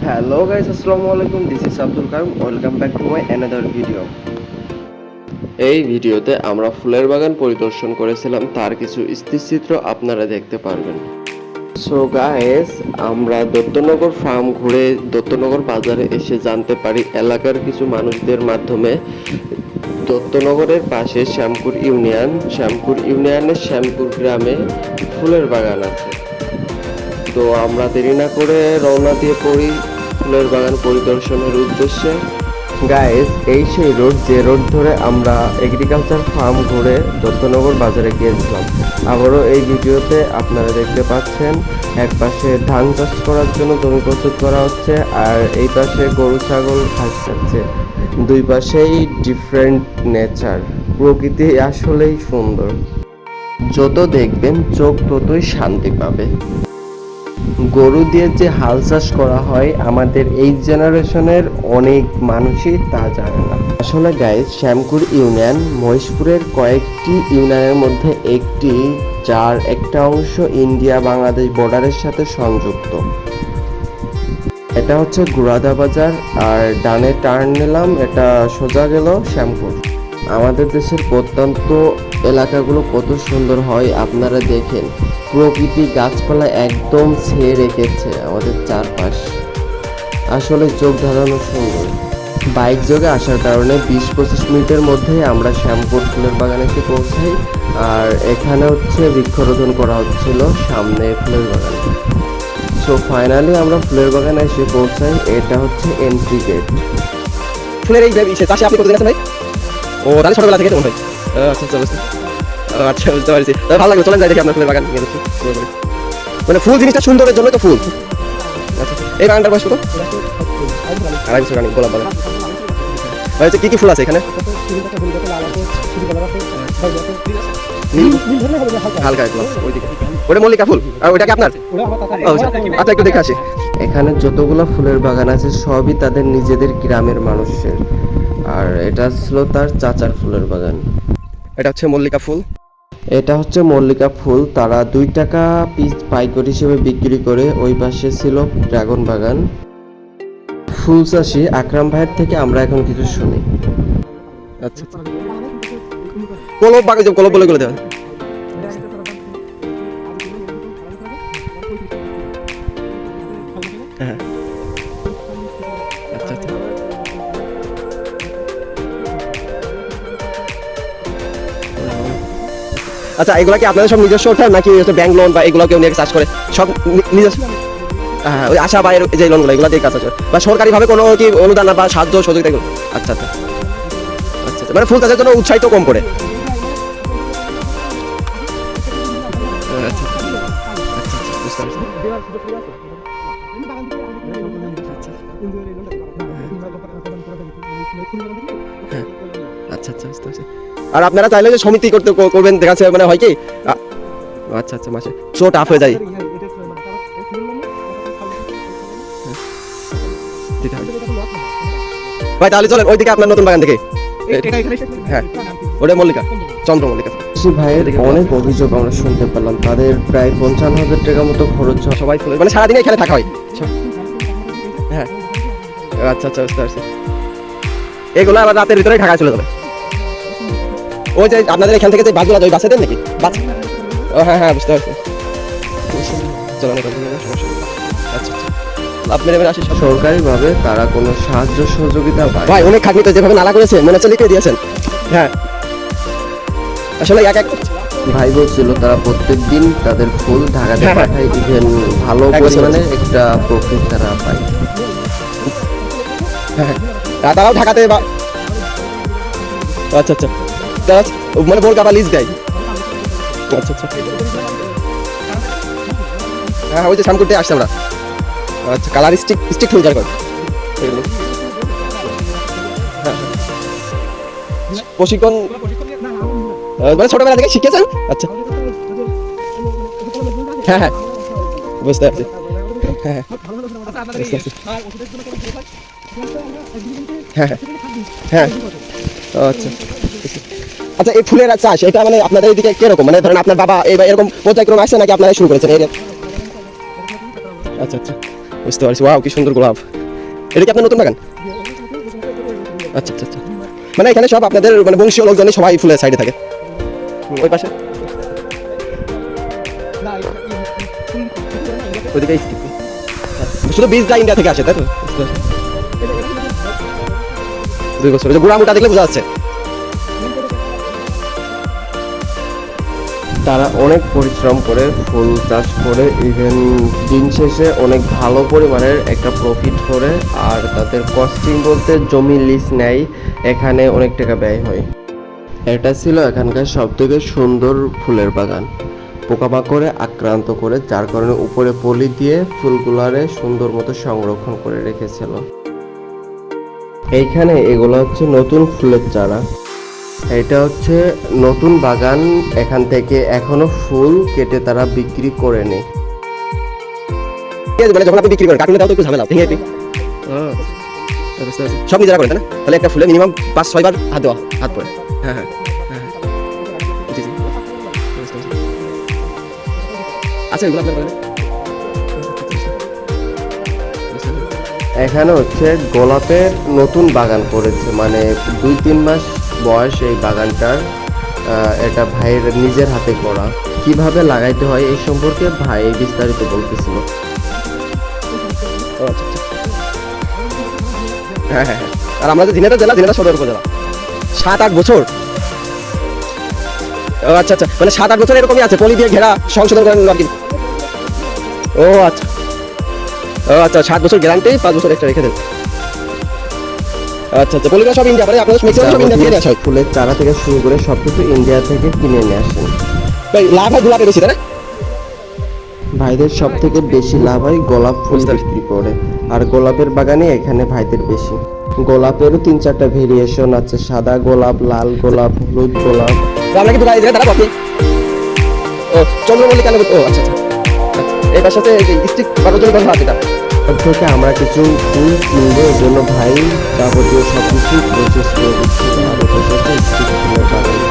Hello guys, আসসালামু আলাইকুম। This is Abdul Karim. Welcome back to my another video. এই ভিডিওতে আমরা ফুলের বাগান পরিদর্শন করেছিলাম, তার কিছু স্থিরচিত্র আপনারা দেখতে পারবেন। সো গাইস, আমরা দত্তনগর ফার্ম ঘুরে দত্তনগর বাজারে এসে জানতে পারি এলাকার কিছু মানুষদের মাধ্যমে দত্তনগরের পাশে শ্যামপুর ইউনিয়নের শ্যামপুর গ্রামে ফুলের বাগান আছে। তো আমরা দেরি না করে রওনা দিয়ে পড়ি ফুলের বাগান পরিদর্শনের উদ্দেশ্যে। গাইস, এই সেই রোড যে রোড ধরে আমরা এগ্রিকালচার ফার্ম ঘুরে দত্তনগর বাজারে গিয়েছিলাম। আবারও এই ভিডিওতে আপনারা দেখতে পাচ্ছেন এক পাশে ধান চাষ করার জন্য জমি প্রস্তুত করা হচ্ছে, আর এই পাশে গরু ছাগল ঘাস খাচ্ছে। দুই পাশেই ডিফারেন্ট নেচার, প্রকৃতি আসলেই সুন্দর। যত দেখবেন চোখ ততই শান্তি পাবে। গরু দিয়ে যে হাল চাষ করা হয় আমাদের এই জেনারেশনের অনেক মানুষই তা জানে না। আসলে গাইস, শ্যামপুর ইউনিয়ন মহেশপুরের কয়েকটি ইউনিয়নের মধ্যে একটি, যার একটা অংশ ইন্ডিয়া বাংলাদেশ বর্ডারের সাথে সংযুক্ত। এটা হচ্ছে গুড়াদা বাজার, আর ডানে টার্ন নিলাম, এটা সোজা গেল শ্যামপুর। আমাদের দেশের প্রত্যন্ত এলাকাগুলো কত সুন্দর হয় আপনারা দেখেন। প্রকৃতি গাছপালা একদম ছেয়ে রেখেছে আমাদের চারপাশ, আসলে চোখ ধাঁধানো সুন্দর। বাইক যোগে আসার কারণে 20-25 মিনিটের মধ্যে আমরা শ্যামপুর ফুলের বাগানে এসে পৌঁছাই। আর এখানে হচ্ছে বৃক্ষরোপণ করা হচ্ছিল সামনে ফুলের বাগান। সো ফাইনালি আমরা ফুলের বাগানে এসে পৌঁছাই। এটা হচ্ছে এন্ট্রি গেট। ফুলের এই চাষে আপনি কতদিন আছেন ভাই? ও তাহলে ছোটবেলা থেকে মনে হয়। আচ্ছা বুঝতে পারছি। ভালো লাগবে, চলেন যাই দেখি আপনার ফুলের বাগান। মানে ফুল জিনিসটা সুন্দরের জন্য তো ফুল। আচ্ছা, এই বাগানটার বয়স কত? 2.5 বছর রানিং গোলাপ বাগান। হচ্ছে কি কি ফুল আছে এখানে? হালকা গোলাপ, ওইদিকে ওটা মল্লিকা ফুল, আর ওইটা কি আপনার? আচ্ছা, একটু দেখে আসি। এখানে যতগুলো ফুলের বাগান আছে সবই তাদের নিজেদের গ্রামের মানুষের, আর এটা ছিল তার চাচার ফুলের বাগান। এটা হচ্ছে মল্লিকা ফুল। এটা হচ্ছে মল্লিকা ফুল, তারা 2 টাকা পিস পাইকারি হিসেবে বিক্রি করে। ওই পাশে ছিল ড্রাগন বাগান। ফুল চাষি আকরাম ভাইয়ের থেকে আমরা এখন কিছু শুনি। আচ্ছা, কলব বাগান, কলব বলে দেওয়া। হ্যাঁ, আচ্ছা আচ্ছা। আচ্ছা, এগুলা কি আপনাদের সব নিজস্ব ওঠা নাকি ব্যাংক লোন বা এগুলো কেউ নিয়ে চাষ করে? সব নিজস্ব। হ্যাঁ, ওই আশা বা যে লোনগুলো এগুলো দিয়ে কাজ আছে, বা সরকারিভাবে কোনো কি অনুদান বা সাহায্য সহযোগিতা এগুলো? আচ্ছা আচ্ছা আচ্ছা, মানে ফুল চাষের জন্য উৎসাহিত কম করে। আচ্ছা বুঝতে পারছি। আচ্ছা আচ্ছা বুঝতে পারছি। আর আপনারা চাইলে যে সমিতি করবেন, দেখা যাচ্ছে মানে হয় কি, আচ্ছা আচ্ছা, মাসে সো টাফ হয়ে যায়। ভাই তাহলে চলেন ওইদিকে আপনার নতুন বাগান থেকে। হ্যাঁ, ওটা মল্লিকা, চন্দ্র মল্লিকা। ভাইয়ের অনেক অভিযোগ আমরা শুনতে পেলাম, তাদের প্রায় 55,000 টাকা মতো খরচ হয়। সবাই ফুলে মানে সারাদিন এখানে থাকা হয়। হ্যাঁ, আচ্ছা আচ্ছা বুঝতে পারছি। এগুলো আবার রাতের ভিতরে ঢাকায় চলে যাবে। ওই যে আপনাদের এখান থেকে যে বাসগুলো, ওই বাসে দেন নাকি বাস? ও হ্যাঁ হ্যাঁ বুঝতে পারছি। চলো অনেক সমস্যা। আচ্ছা আচ্ছা, আপনার এবার আসি। সরকারিভাবে তারা কোনো সাহায্য সহযোগিতা পায় ভাই, অনেক খাটনি তো, যেভাবে নালা করেছে মনে হচ্ছে লিখে দিয়েছেন। হ্যাঁ, আসলে এক ভাই বলছিল তারা প্রত্যেক দিন তাদের ফুল ঢাকাতে পাঠায়, ইভেন ভালো পরিমাণে একটা প্রফিট তারা পায়। হ্যাঁ, তারাও ঢাকাতে বা আচ্ছা আচ্ছা, তারা মানে বোরকা বা লিজ দেয়। আচ্ছা আচ্ছা, হ্যাঁ ওই যে শ্যামকুটে আসছে আমরা। আচ্ছা, কালার স্টিক ফুল যার কর এগুলো। হ্যাঁ, প্রশিক্ষণ মানে ছোটবেলা থেকে শিখেছেন? আচ্ছা, হ্যাঁ হ্যাঁ বুঝতে পারছি। হ্যাঁ হ্যাঁ হ্যাঁ, আচ্ছা আচ্ছা। এই ফুলের চাষ এটা মানে আপনাদের এদিকে কিরকম? মানে ধরেন আপনার বাবা এরকম পর্যায়ক্রমে আসছে নাকি আপনারা শুরু করেছেন? আচ্ছা আচ্ছা বুঝতে পারছি। ওয়াও, কি সুন্দর গোলাপ। এটা কি আপনার নতুন বাগান? আচ্ছা আচ্ছা আচ্ছা, মানে এখানে সব আপনাদের মানে বংশীয় লোকজনই সবাই ফুলের সাইডে থাকে। ওই পাশে ওইদিকে শুধু বীজটা ইন্ডিয়া থেকে আসে, তাই তো? 2 বছর, বুড়া মোটা দেখলে বোঝা যাচ্ছে। তারা অনেক পরিশ্রম করে ফুল চাষ করে, ইভেন দিন শেষে অনেক ভালো পরিমাণের একটা প্রফিট করে। আর তাদের কস্টিং বলতে জমি লিজ নেয়, এখানে অনেক টাকা ব্যয় হয়। এটা ছিল এখানকার সবথেকে সুন্দর ফুলের বাগান, পোকামাকড়ে আক্রান্ত করে, যার কারণে উপরে পলি দিয়ে ফুলগুলারে সুন্দর মতো সংরক্ষণ করে রেখেছিল। এইখানে এগুলো হচ্ছে নতুন ফুলের চারা। এটা হচ্ছে নতুন বাগান, এখান থেকে এখনো ফুল কেটে তারা বিক্রি করেনি। মানে যখন আপনি বিক্রি করেন কার্টুনে দাও তো একটু ঝামেলা, ভেঙে দিই। সব নিজেরা করেন, তাই না? তাহলে একটা ফুলে মিনিমাম 5-6 বার হাত দেওয়া, হাত পরে। হ্যাঁ হ্যাঁ হ্যাঁ, জি জি, আচ্ছা এগুলো আপনার করেন। এখানে হচ্ছে গোলাপের নতুন বাগান করেছে, মানে 2-3 মাস বয়স এই বাগানটার। এটা ভাইয়ের নিজের হাতে করা। কিভাবে লাগাইতে হয় এই সম্পর্কে ভাই বিস্তারিত বলতেছিল। ও আচ্ছা আচ্ছা, হ্যাঁ হ্যাঁ হ্যাঁ। আর আমরা যে ঝিনাইদহ জেলা, ঝিনাইদহ সদর উপজেলা। 7-8 বছর। ও আচ্ছা আচ্ছা, মানে 7-8 বছর এরকমই আছে, পলি দিয়ে ঘেরা সংশোধন করেন আর কি। ও আচ্ছা, ও আচ্ছা, 7 বছর গ্যারান্টি, 5 বছর এক্সট্রা রেখে দেন। আচ্ছা আচ্ছা, পলিগুলো সব ইন্ডিয়া, মানে আপনাদের ম্যাক্সিমাম সব ইন্ডিয়া থেকে নিয়ে আসা হয়। ফুলের চারা থেকে শুরু করে সবকিছু ইন্ডিয়া থেকে কিনে নিয়ে আসেন। ভাই লাভ হয় গোলাপে বেশি, তাই না? ভাইদের সব থেকে বেশি লাভ হয় গোলাপ ফুল বিক্রি করে, আর গোলাপের বাগানে এখানে ভাইদের বেশি। গোলাপেরও 3-4টা ভেরিয়েশন আছে, সাদা গোলাপ, লাল গোলাপ, হলুদ গোলাপ। তো আমরা কি দোকানে এই জায়গায় দাঁড়াবো আপনি? ও চন্দ্রমল্লিকা নেব। ও আচ্ছা আচ্ছা, এই পাশে সাথে স্টিক বানানোর জন্য ব্যবহার আছে এটা। তার থেকে আমরা কিছু ফুল কিনবো, এর জন্য ভাই যাবতীয় সব কিছু প্রসেস করে দিচ্ছিল। আর ওটার সাথে স্টিক ফুলের বাগান।